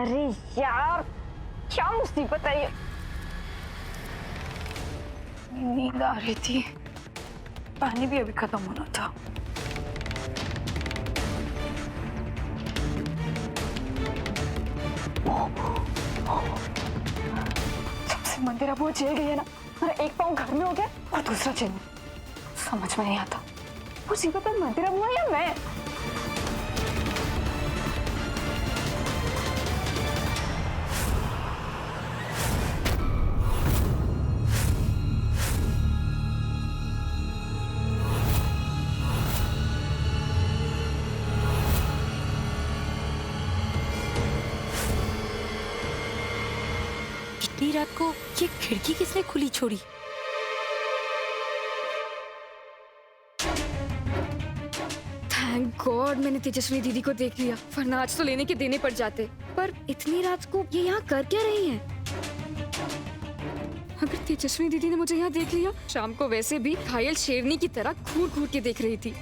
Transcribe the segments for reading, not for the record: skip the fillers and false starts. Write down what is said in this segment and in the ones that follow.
अरे यार, क्या मुसीबत है ये। नींद आ रही थी, पानी भी अभी खत्म होना था। सबसे मंदिर अब वो जेल गई है ना, मेरा एक पाँव घर में हो गया और दूसरा जेल में। समझ में नहीं आता मुसीबत में मंदिर अब हुआ या मैं। इतनी रात को ये खिड़की किसने खुली छोड़ी? थैंक गॉड मैंने तेजस्विनी दीदी को देख लिया, वरना आज तो लेने के देने पड़ जाते। पर इतनी रात को ये यहाँ कर क्या रही हैं? अगर तेजस्विनी दीदी ने मुझे यहाँ देख लिया, शाम को वैसे भी घायल शेरनी की तरह घूर घूर के देख रही थी।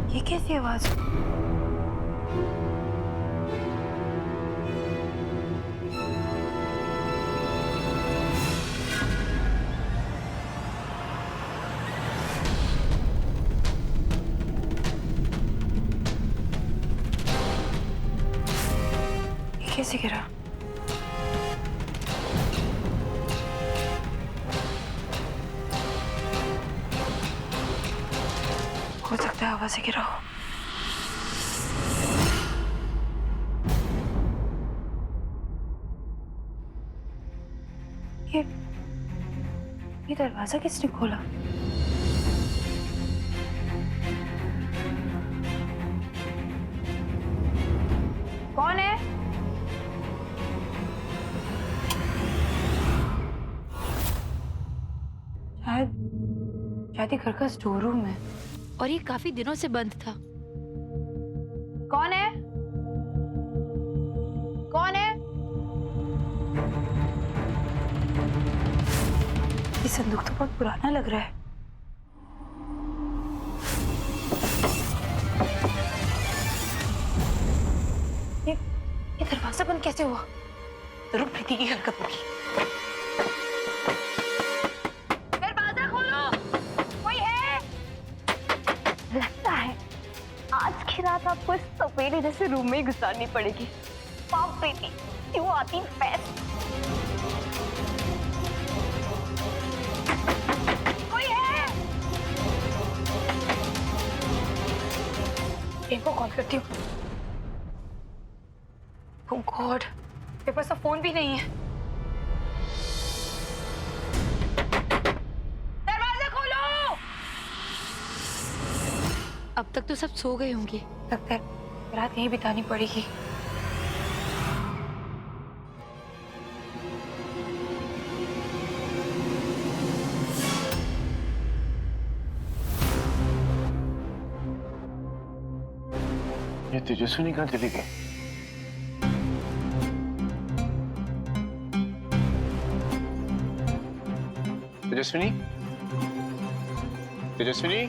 ये कैसी आवाज? ये कैसे गिरा? हो सकता है हवा से गिरा हो। ये दरवाजा किसने खोला? कौन है? शायद ये घर का स्टोर रूम है। और ये काफी दिनों से बंद था। कौन है? कौन है? ये संदूक तो बहुत पुराना लग रहा है। ये दरवाजा बंद कैसे हुआ? जरूर प्रीति की हरकत होगी। दरवाजा खोलो, कोई है? लगता है आज की रात आपको इस सपेरे जैसे रूम में ही गुजारनी पड़ेगी। वाह प्रीति, क्यों आती फैस। कोई है? इनको कॉल करती हूँ। Oh God, मेरे पास तो फोन भी नहीं है। दरवाजा खोलो। अब तक तो सब सो गए होंगे। लगता है रात यहीं बितानी पड़ेगी। ये तेजस्विनी कहाँ चली गई? तेजस्विनी, तेजस्विनी,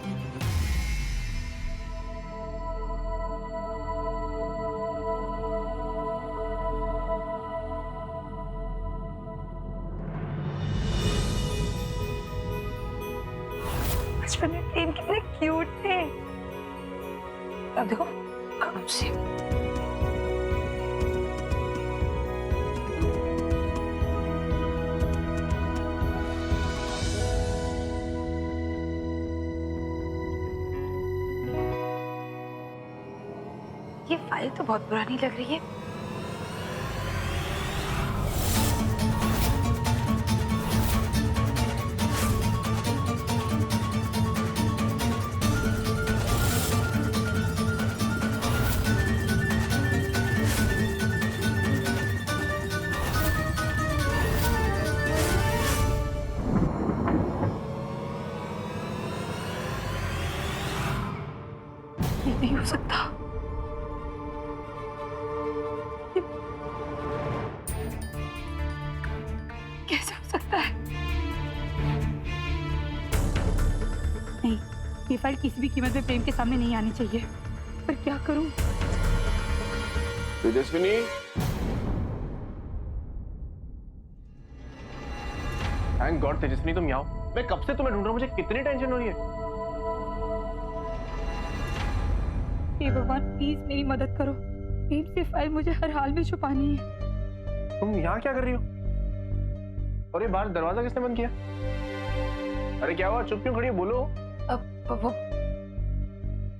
बचपन में प्रेम कितने क्यूट थे। अब देखो कब से। ये फाइल तो बहुत पुरानी लग रही है। ये नहीं हो सकता। कैसे हो सकता है? ये फाइल किसी भी कीमत पे प्रेम के सामने नहीं आनी चाहिए, पर क्या करूं? तेजस्विनी, थैंक गॉड तेजस्विनी तुम यहाँ हो। मैं कब से तुम्हें ढूंढ रहा हूँ, मुझे कितनी टेंशन हो रही है। हे भगवान, प्लीज मेरी मदद करो। प्रेम से फाइल मुझे हर हाल में छुपानी है। तुम यहाँ क्या कर रही हो? और ये बाहर दरवाजा किसने बंद किया? अरे क्या हुआ, चुप क्यों खड़ी हो, बोलो।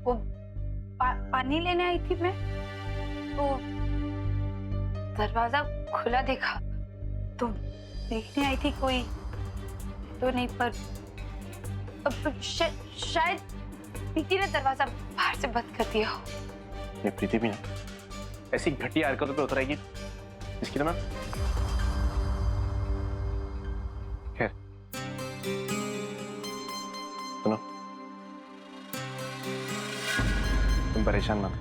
वो पानी लेने आई थी मैं, तो दरवाजा खुला देखा तो देखने आई थी, कोई तो नहीं, पर शायद प्रीति ने दरवाजा बाहर से बंद कर दिया हो। ये प्रीति भी ना ऐसी घटिया हरकतों पे उतर आएगी इसकी तो मैं खैर। सुनो, तुम परेशान मत,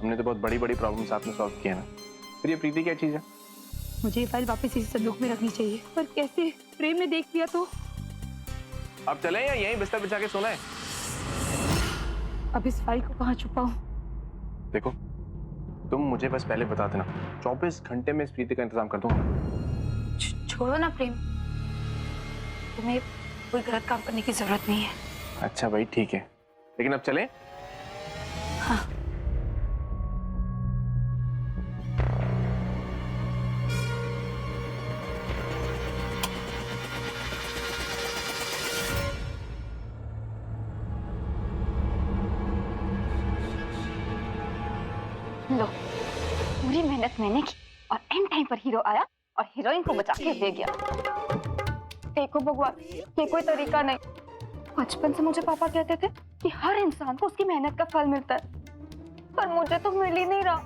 हमने तो बहुत बड़ी बड़ी प्रॉब्लम साथ में सॉल्व किया ना, फिर ये प्रीति क्या चीज है? मुझे ये फाइल वापस इसी संदूक में रखनी चाहिए, पर कैसे? प्रेम ने देख लिया तो? आप चले या यहीं बिस्तर बिछा के सोना है? अब इस फाइल को कहाँ छुपाऊं? देखो, तुम मुझे बस पहले बता देना, 24 घंटे में इस प्रीति का इंतजाम कर दूंगा। छोड़ो ना प्रेम, तुम्हें कोई गलत काम करने की जरूरत नहीं है। अच्छा भाई ठीक है, लेकिन अब चलें? हाँ। लो, पूरी मेहनत मैंने की और एंड टाइम पर हीरो आया और हीरोइन को बचा के ले गया। देखो भगवान, ये कोई तरीका नहीं। बचपन से मुझे पापा कहते थे कि हर इंसान को उसकी मेहनत का फल मिलता है, पर मुझे तो मिल ही नहीं रहा।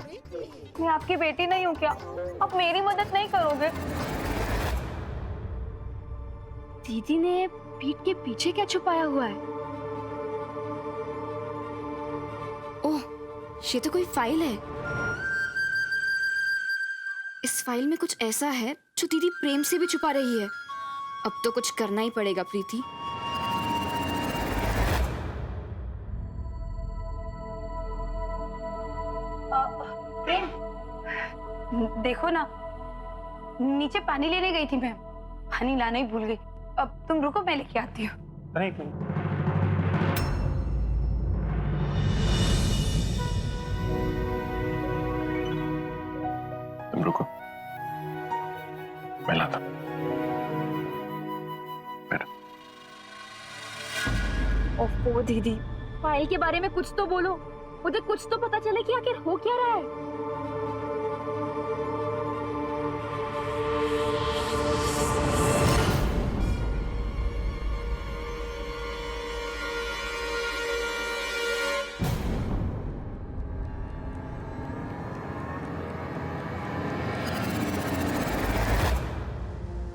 मैं आपकी बेटी नहीं हूँ क्या? आप मेरी मदद नहीं करोगे? दीदी ने पीठ के पीछे क्या छुपाया हुआ है? ओह, ये तो कोई फाइल है। इस फाइल में कुछ ऐसा है जो दीदी प्रेम से भी छुपा रही है। अब तो कुछ करना ही पड़ेगा प्रीति। प्रेम, देखो ना, नीचे पानी लेने गई थी मैं, पानी लाना ही भूल गई। अब तुम रुको, मैं लेके आती हूँ। अरे एक मिनट, तुम रुको, मैं लाता हूं। ओहो दीदी, फाइल के बारे में कुछ तो बोलो, मुझे कुछ तो पता चले कि आखिर हो क्या रहा है।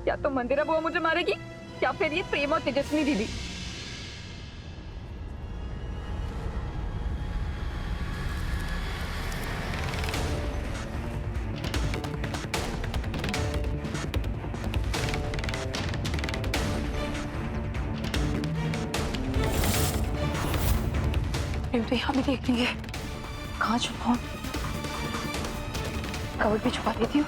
या तो मंदिरा बुआ मुझे मारेगी, या फिर ये प्रेम और तेजस्विनी दीदी। प्रेम तो यहाँ भी देख लेंगे, कहाँ छुपाऊं? कवर भी छुपा देती हूँ।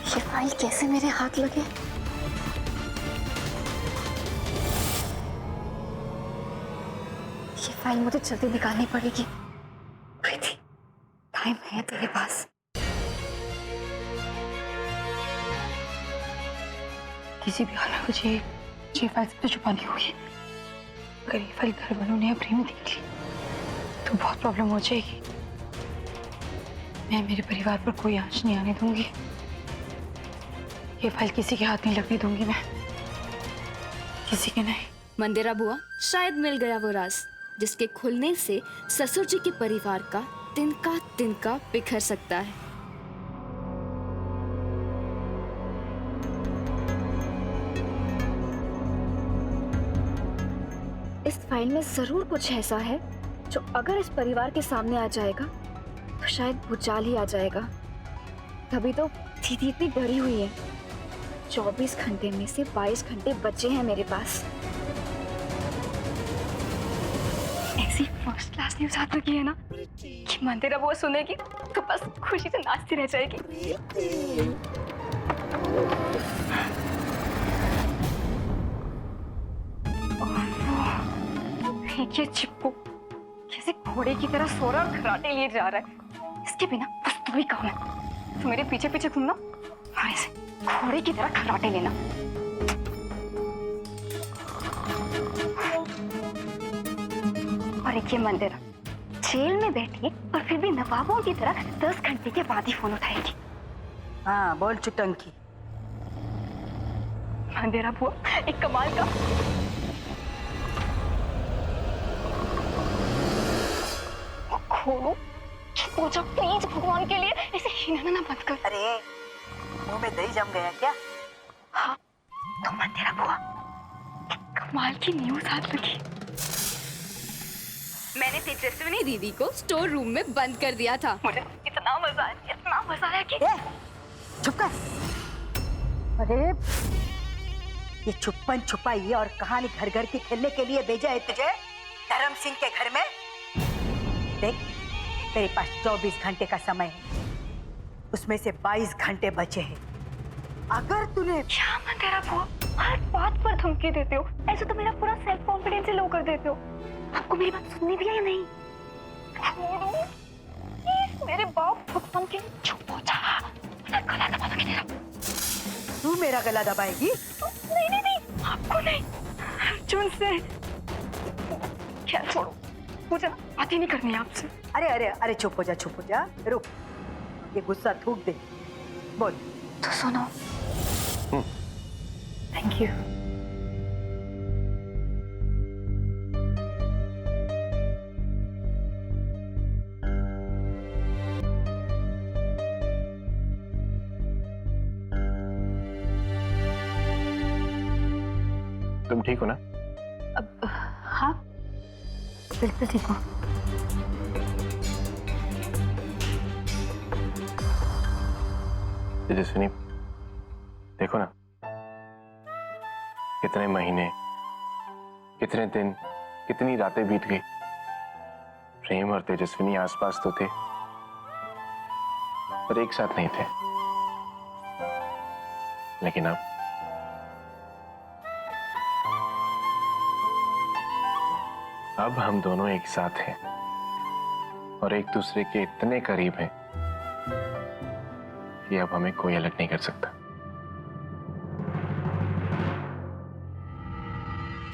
ये फाइल कैसे मेरे हाथ लगे? ये फाइल मुझे जल्दी निकालनी पड़ेगी। प्रीति, टाइम है तेरे पास। किसी भी हाल में मुझे ये फाइल सबसे छुपानी होगी। अगर ये फाइल घर वालों ने या प्रेम ने देख ली तो बहुत प्रॉब्लम हो जाएगी। मैं मेरे परिवार पर कोई आंच नहीं आने दूंगी। ये फाइल किसी के हाथ नहीं लगने दूंगी मैं, किसी के नहीं। मंदिरा बुआ, शायद मिल गया वो राज जिसके खुलने से ससुर जी के परिवार का तिनका तिनका बिखर सकता है। इस फाइल में जरूर कुछ ऐसा है जो अगर इस परिवार के सामने आ जाएगा तो शायद भूचाल ही आ जाएगा। तभी तो दीदी इतनी डरी हुई है। 24 घंटे में से 22 घंटे बचे हैं मेरे पास। ऐसी फर्स्ट क्लास न्यूज हाथ में की है ना कि मंदिरा वो सुनेगी तो बस खुशी से नाचती रह जाएगी। ये चिप्पू कैसे घोड़े की तरह सो रहा और खराटे लिए जा रहा है। इसके बिना बस दो ही काम है, तो मेरे पीछे पीछे घूमना और ऐसे घोड़े की तरह खराटे लेना। और एक ये मंदिरा जेल में बैठी और फिर भी नवाबों की तरह 10 घंटे के बाद ही फोन उठाएगी। हाँ बोल चुटंकी। मंदिरा बुआ एक कमाल का खोलो पूजा प्लीज भगवान के लिए ऐसे हिलाना बंद कर। अरे मुंह में दही जम गया क्या? हाँ तो मंदिरा बुआ कमाल की न्यूज हाथ लगी। मैंने तेजस्विनी दीदी को स्टोर रूम में बंद कर दिया था। मुझे इतना मजा आया कि चुप कर। अरे ये छुपन छुपाई और कहानी घर घर की खेलने के लिए भेजा है तुझे धर्म सिंह के घर में? देख तेरे पास 24 घंटे का समय है, उसमें से 22 घंटे बचे हैं। अगर तूने क्या मंदिरा बुआ हर बात पर धमकी देते हो? ऐसे तो मेरा पूरा सेल्फ कॉन्फिडेंस ही लो कर देते हो। आपको मेरी बात सुननी भी है या नहीं? छोड़ो प्लीज, मेरे बाप भगवान के लिए चुप हो जा। मैं गला दबा दूंगी तेरा। तू मेरा गला दबाएगी? नहीं आपको नहीं, अर्जुन से। क्या छोड़ो, मुझे ना बात ही नहीं करनी है आपसे। अरे अरे अरे चुप हो जा, रुक। ये गुस्सा थूक दे। बोल। तो सुनो। Thank you. तुम ठीक हो ना? हाँ बिल्कुल ठीक हूँ। तेजस्विनी देखो ना, कितने महीने, कितने दिन, कितनी रातें बीत गई। प्रेम और तेजस्विनी आसपास तो थे पर एक साथ नहीं थे। लेकिन अब हम दोनों एक साथ हैं और एक दूसरे के इतने करीब हैं कि अब हमें कोई अलग नहीं कर सकता।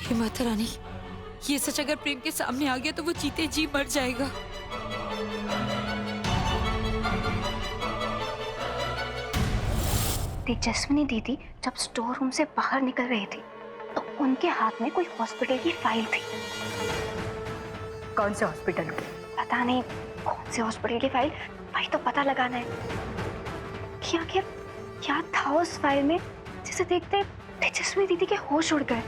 हे माता रानी, ये सच अगर प्रेम के सामने आ गया तो वो जीते जी मर जाएगा। तेजस्विनी दीदी जब स्टोर रूम से बाहर निकल रही थी तो उनके हाथ में कोई हॉस्पिटल की फाइल थी। कौन से हॉस्पिटल की? पता नहीं कौन से हॉस्पिटल की फाइल, वही तो पता लगाना है कि आखिर क्या था उस फाइल में जिसे देखते तेजस्विनी दीदी के होश उड़ गए।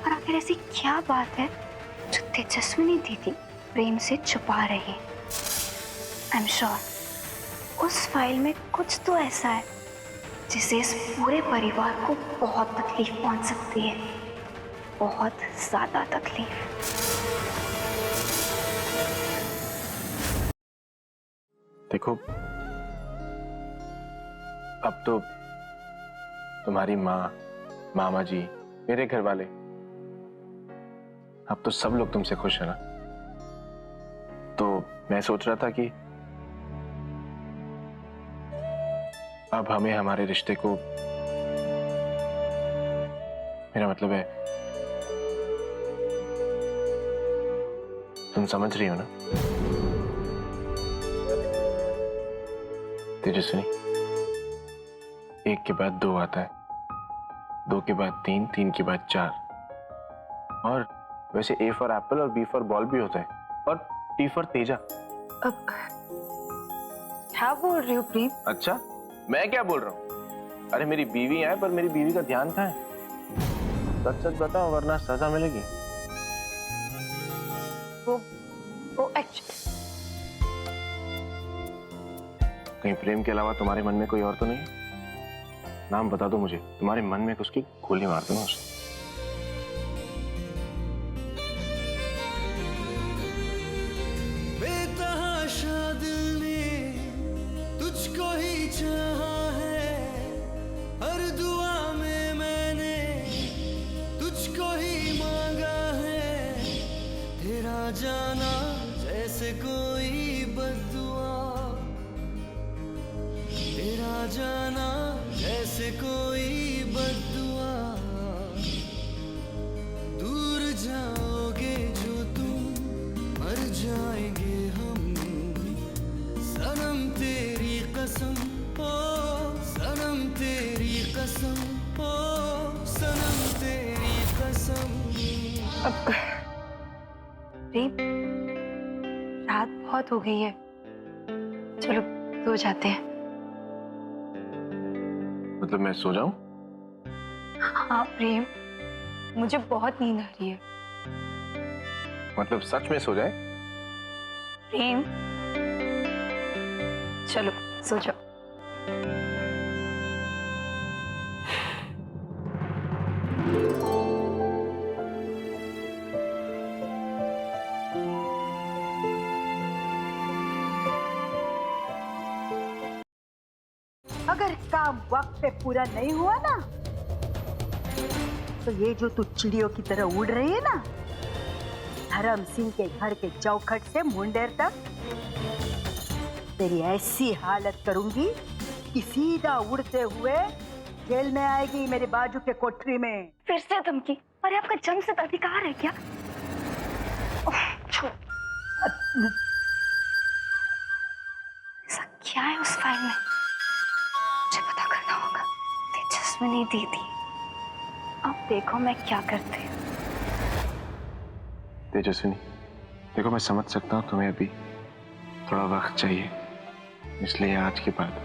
और आखिर ऐसी क्या बात है जो तेजस्विनी दीदी प्रेम से छुपा रही है। आई एम श्योर उस फाइल में कुछ तो ऐसा है जिससे इस पूरे परिवार को बहुत तकलीफ पहुंच सकती है, बहुत ज्यादा तकलीफ। देखो अब तो तुम्हारी माँ, मामा जी, मेरे घर वाले, अब तो सब लोग तुमसे खुश है ना। तो मैं सोच रहा था कि अब हमें हमारे रिश्ते को, मेरा मतलब है तुम समझ रही हो ना तेजस्विनी? एक के बाद दो आता है, दो के बाद तीन, तीन के बाद चार। और वैसे ए फॉर एप्पल और बी फॉर बॉल भी होता है, और टी फॉर तेजा। अब क्या बोल रही हो प्रेम? अच्छा मैं क्या बोल रहा हूँ? अरे मेरी बीवी है पर मेरी बीवी का ध्यान कहाँ है? सच सच बताओ वरना सजा मिलेगी। वो एक्चुअली कहीं प्रेम के अलावा तुम्हारे मन में कोई और तो नहीं है? नाम बता दो मुझे, तुम्हारे मन में उसकी गोली मार दूंगा उसे। बेतहाशा दिल ने तुझको ही चाहा है, हर दुआ में मैंने तुझको ही मांगा है, तेरा जाना जैसे कोई बद्दुआ, तेरा जाना जैसे कोई बद्दुआ, दूर जाओगे जो तुम मर जाएंगे हम, सनम तेरी कसम, ओ सनम तेरी कसम, ओ सनम तेरी कसम। प्रेम, रात बहुत हो गई है, चलो सो जाते हैं। मतलब मैं सो जाऊं? हाँ प्रेम, मुझे बहुत नींद आ रही है। मतलब सच में सो जाए? प्रेम, चलो सो जाओ। अगर काम वक्त पे पूरा नहीं हुआ ना, तो ये जो तू चिड़ियों की तरह उड़ रही है ना, धर्म सिंह के घर के चौखट से मुंडेर तक, तेरी ऐसी हालत करूंगी कि सीधा उड़ते हुए जेल में आएगी, मेरे बाजू के कोठरी में। फिर से धमकी? अरे आपका जन्मसिद्ध अधिकार है क्या? छोड़। ऐसा क्या है उस फाइल में? मुझे पता करना होगा। तेजस्विनी दीदी, अब देखो मैं क्या करती हूँ। तेजस्विनी, देखो मैं समझ सकता हूँ तुम्हें अभी थोड़ा वक्त चाहिए, इसलिए आज के बाद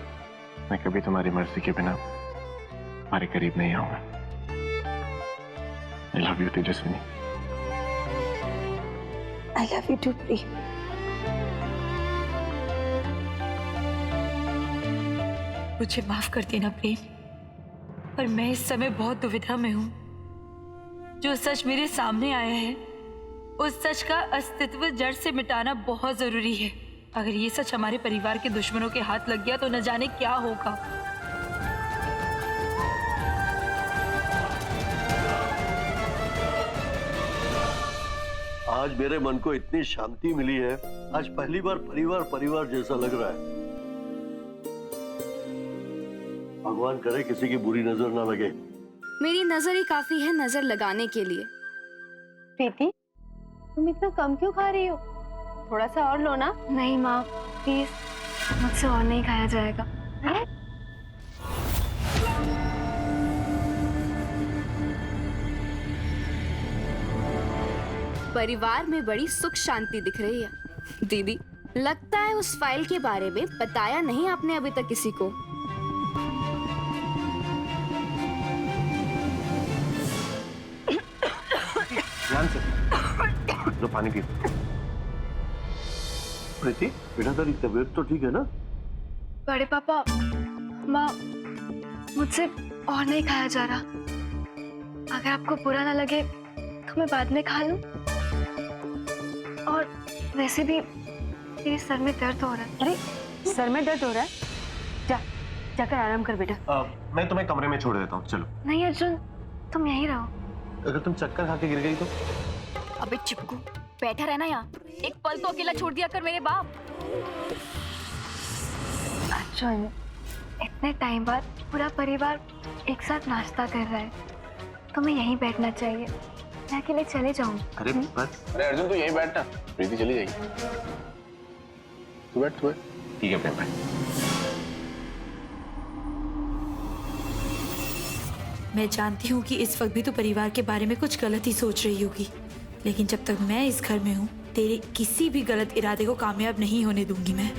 मैं कभी तुम्हारी मर्जी के बिना तुम्हारे करीब नहीं आऊंगा। I love you Tejaswini. I love you too Prem. मुझे माफ कर देना प्रेम, पर मैं इस समय बहुत दुविधा में हूँ। जो सच मेरे सामने आया है, उस सच का अस्तित्व जड़ से मिटाना बहुत जरूरी है। अगर ये सच हमारे परिवार के दुश्मनों के हाथ लग गया तो न जाने क्या होगा। आज मेरे मन को इतनी शांति मिली है, आज पहली बार परिवार परिवार जैसा लग रहा है। भगवान करे किसी की बुरी नजर ना लगे। मेरी नजर ही काफी है नजर लगाने के लिए। प्रीति, तुम इतना कम क्यों खा रही हो? थोड़ा सा और लो ना। नहीं माँ, प्लीज, मुझसे और नहीं खाया जाएगा। परिवार में बड़ी सुख शांति दिख रही है। दीदी, लगता है उस फाइल के बारे में बताया नहीं आपने अभी तक किसी को। ध्यान से लो, पानी पियो। प्रीति, बेटा तेरी तबीयत तो ठीक है ना? बड़े पापा, माँ, मुझसे और नहीं खाया जा रहा। अगर आपको बुरा ना लगे तो मैं बाद में खा लूं। और वैसे भी मेरे सर में दर्द हो रहा है। अरे सर में दर्द हो रहा है? जाकर आराम कर बेटा। मैं तुम्हें कमरे में छोड़ देता हूँ, चलो। नहीं अर्जुन, तुम यहीं रहो। अगर तुम चक्कर खा के गिर गई तो? अबे चिपकू, बैठा रहना यहाँ। एक पल तो अकेला छोड़ दिया कर मेरे बाप। अर्जुन, इतने टाइम बाद पूरा परिवार एक साथ नाश्ता कर रहा है, तुम्हें यहीं बैठना चाहिए। मैं अकेले चले जाऊंगी। अरे बस, अरे अर्जुन तू यहीं बैठना, प्रीति चली जाएगी। तू बैठ, ठीक है प्रेम भाई। मैं जानती हूँ कि इस वक्त भी तो परिवार के बारे में कुछ गलत ही सोच रही होगी, लेकिन जब तक मैं इस घर में हूँ, तेरे किसी भी गलत इरादे को कामयाब नहीं होने दूंगी मैं।